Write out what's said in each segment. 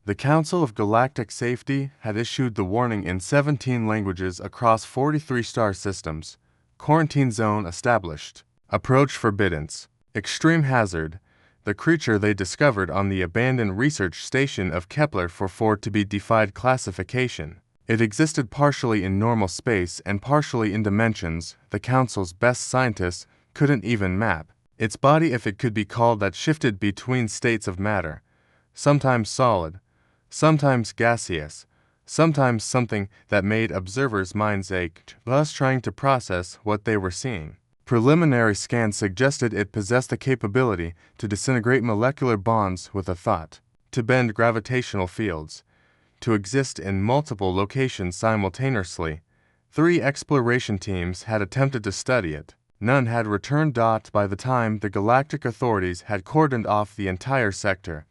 The Council of Galactic Safety had issued the warning in 17 languages across 43 star systems. Quarantine zone established. Approach forbidden. Extreme hazard. The creature they discovered on the abandoned research station of Kepler-4 to be defied classification. It existed partially in normal space and partially in dimensions the Council's best scientists couldn't even map. Its body, if it could be called that, shifted between states of matter, sometimes solid, sometimes gaseous, sometimes something that made observers' minds ache, thus trying to process what they were seeing. Preliminary scans suggested it possessed the capability to disintegrate molecular bonds with a thought, to bend gravitational fields, to exist in multiple locations simultaneously. 3 exploration teams had attempted to study it. None had returned. By the time the galactic authorities had cordoned off the entire sector,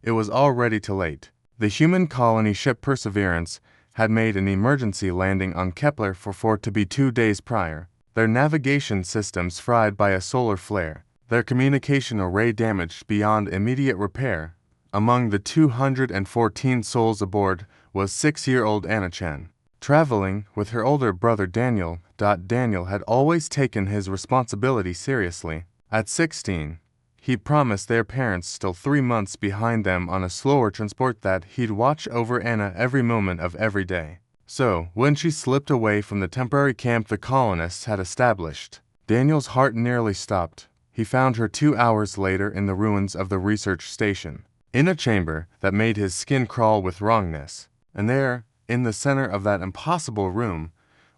it was already too late. The human colony ship Perseverance had made an emergency landing on Kepler-4 to be 2 days prior. Their navigation systems fried by a solar flare, their communication array damaged beyond immediate repair. Among the 214 souls aboard was 6-year-old Anna Chen, traveling with her older brother Daniel. Daniel had always taken his responsibility seriously. At 16, he promised their parents, still 3 months behind them on a slower transport, that he'd watch over Anna every moment of every day. So, when she slipped away from the temporary camp the colonists had established, Daniel's heart nearly stopped. He found her 2 hours later in the ruins of the research station, in a chamber that made his skin crawl with wrongness. And there, in the center of that impossible room,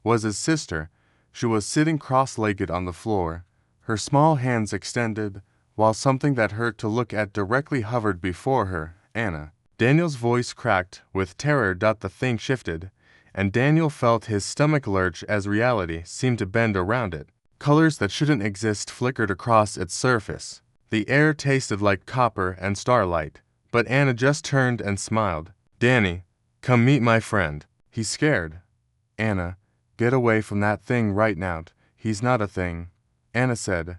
was his sister. She was sitting cross-legged on the floor, her small hands extended, while something that hurt to look at directly hovered before her. Anna. Daniel's voice cracked with terror. The thing shifted, and Daniel felt his stomach lurch as reality seemed to bend around it. Colors that shouldn't exist flickered across its surface. The air tasted like copper and starlight, but Anna just turned and smiled. "Danny, come meet my friend." "He's scared." "Anna, get away from that thing right now." "He's not a thing," Anna said,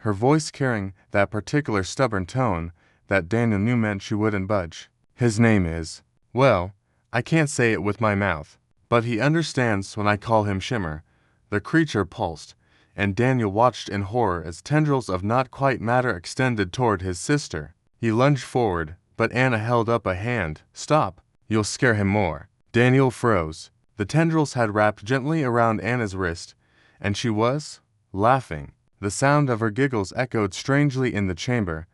her voice carrying that particular stubborn tone that Daniel knew meant she wouldn't budge. "His name is, well, I can't say it with my mouth, but he understands when I call him Shimmer." The creature pulsed, and Daniel watched in horror as tendrils of not quite matter extended toward his sister. He lunged forward, but Anna held up a hand. "Stop, you'll scare him more." Daniel froze. The tendrils had wrapped gently around Anna's wrist, and she was laughing. The sound of her giggles echoed strangely in the chamber,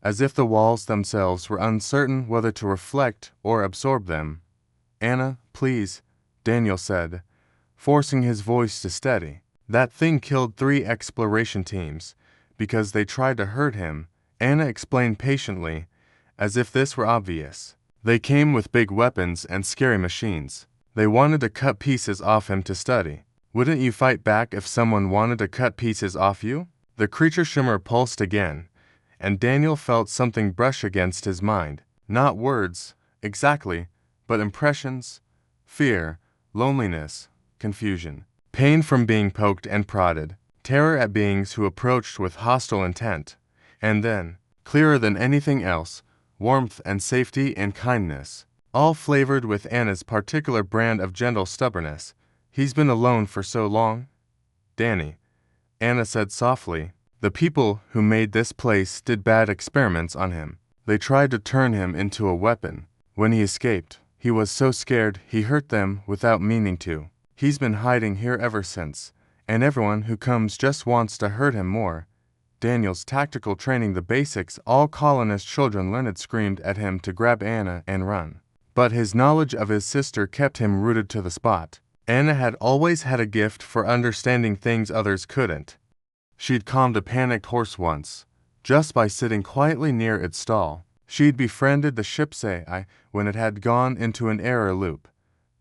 as if the walls themselves were uncertain whether to reflect or absorb them. "Anna, please," Daniel said, forcing his voice to steady. "That thing killed 3 exploration teams because they tried to hurt him," Anna explained patiently, as if this were obvious. "They came with big weapons and scary machines. They wanted to cut pieces off him to study." "Wouldn't you fight back if someone wanted to cut pieces off you?" The creature Shimmer pulsed again, and Daniel felt something brush against his mind. Not words, exactly, but impressions, fear, loneliness, confusion, pain from being poked and prodded, terror at beings who approached with hostile intent, and then, clearer than anything else, warmth and safety and kindness, all flavored with Anna's particular brand of gentle stubbornness. "He's been alone for so long." "Danny," Anna said softly, "the people who made this place did bad experiments on him. They tried to turn him into a weapon. When he escaped, he was so scared he hurt them without meaning to. He's been hiding here ever since, and everyone who comes just wants to hurt him more." Daniel's tactical training, the basics all colonist children learned, screamed at him to grab Anna and run. But his knowledge of his sister kept him rooted to the spot. Anna had always had a gift for understanding things others couldn't. She'd calmed a panicked horse once, just by sitting quietly near its stall. She'd befriended the ship's AI when it had gone into an error loop,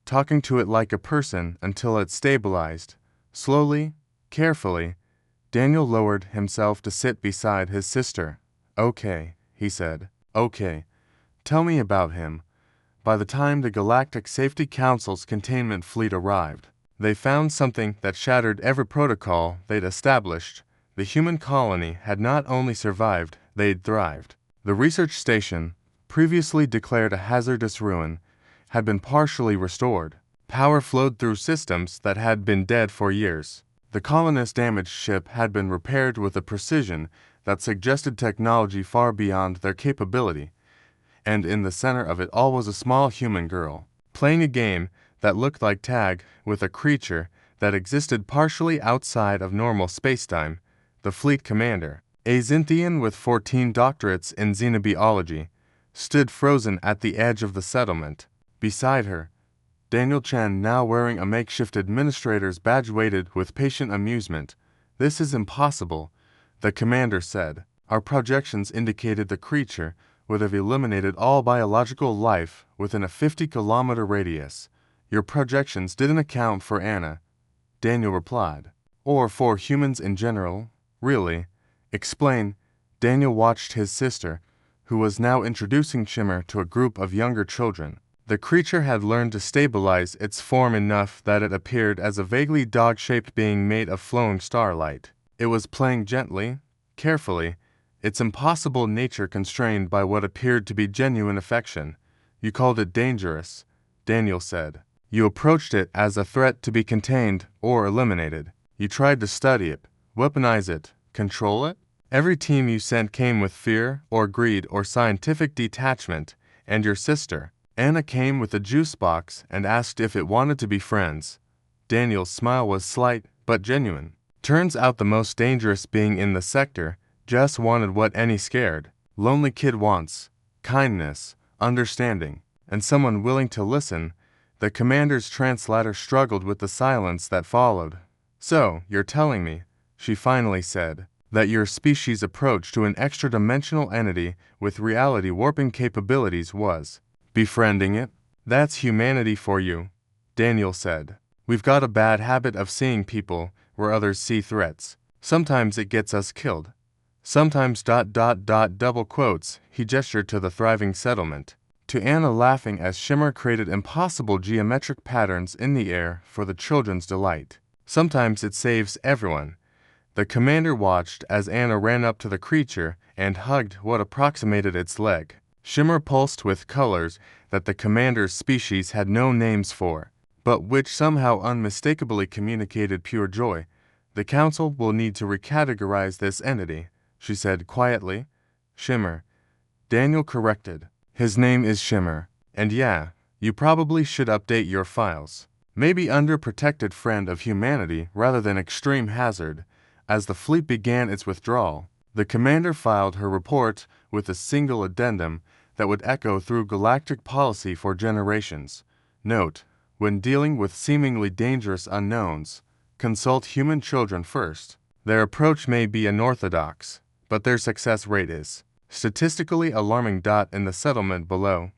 talking to it like a person until it stabilized. Slowly, carefully, Daniel lowered himself to sit beside his sister. "Okay," he said. "Okay. Tell me about him." By the time the Galactic Safety Council's containment fleet arrived, they found something that shattered every protocol they'd established. The human colony had not only survived, they'd thrived. The research station, previously declared a hazardous ruin, had been partially restored. Power flowed through systems that had been dead for years. The colonist damaged ship had been repaired with a precision that suggested technology far beyond their capability, and in the center of it all was a small human girl, playing a game that looked like tag with a creature that existed partially outside of normal spacetime, the fleet commander, a Xinthian with 14 doctorates in xenobiology, stood frozen at the edge of the settlement. Beside her, Daniel Chen, now wearing a makeshift administrator's badge, waited with patient amusement. "This is impossible," the commander said. "Our projections indicated the creature would have eliminated all biological life within a 50-kilometer radius. Your projections didn't account for Anna," Daniel replied. "Or for humans in general, really." "Explain." Daniel watched his sister, who was now introducing Shimmer to a group of younger children. The creature had learned to stabilize its form enough that it appeared as a vaguely dog-shaped being made of flowing starlight. It was playing gently, carefully, its impossible nature constrained by what appeared to be genuine affection. "You called it dangerous," Daniel said. "You approached it as a threat to be contained or eliminated. You tried to study it, weaponize it, control it. Every team you sent came with fear or greed or scientific detachment, and your sister, Anna, came with a juice box and asked if it wanted to be friends." Daniel's smile was slight but genuine. "Turns out the most dangerous being in the sector just wanted what any scared, lonely kid wants: kindness, understanding, and someone willing to listen." The commander's translator struggled with the silence that followed. "So, you're telling me," she finally said, "that your species' approach to an extra-dimensional entity with reality-warping capabilities was befriending it? That's humanity for you," Daniel said. "We've got a bad habit of seeing people where others see threats. Sometimes it gets us killed. Sometimes ... double quotes." He gestured to the thriving settlement, to Anna laughing as Shimmer created impossible geometric patterns in the air for the children's delight. "Sometimes it saves everyone." The commander watched as Anna ran up to the creature and hugged what approximated its leg. Shimmer pulsed with colors that the commander's species had no names for, but which somehow unmistakably communicated pure joy. "The council will need to recategorize this entity," she said quietly. "Shimmer," Daniel corrected. "His name is Shimmer. And yeah, you probably should update your files. Maybe under protected friend of humanity rather than extreme hazard." As the fleet began its withdrawal, the commander filed her report with a single addendum that would echo through galactic policy for generations. "Note: when dealing with seemingly dangerous unknowns, consult human children first. Their approach may be unorthodox, but their success rate is statistically alarming." In the settlement below,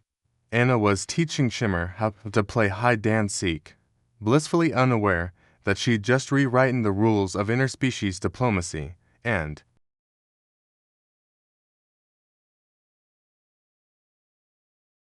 Anna was teaching Shimmer how to play hide-and-seek, blissfully unaware that she'd just rewritten the rules of interspecies diplomacy, and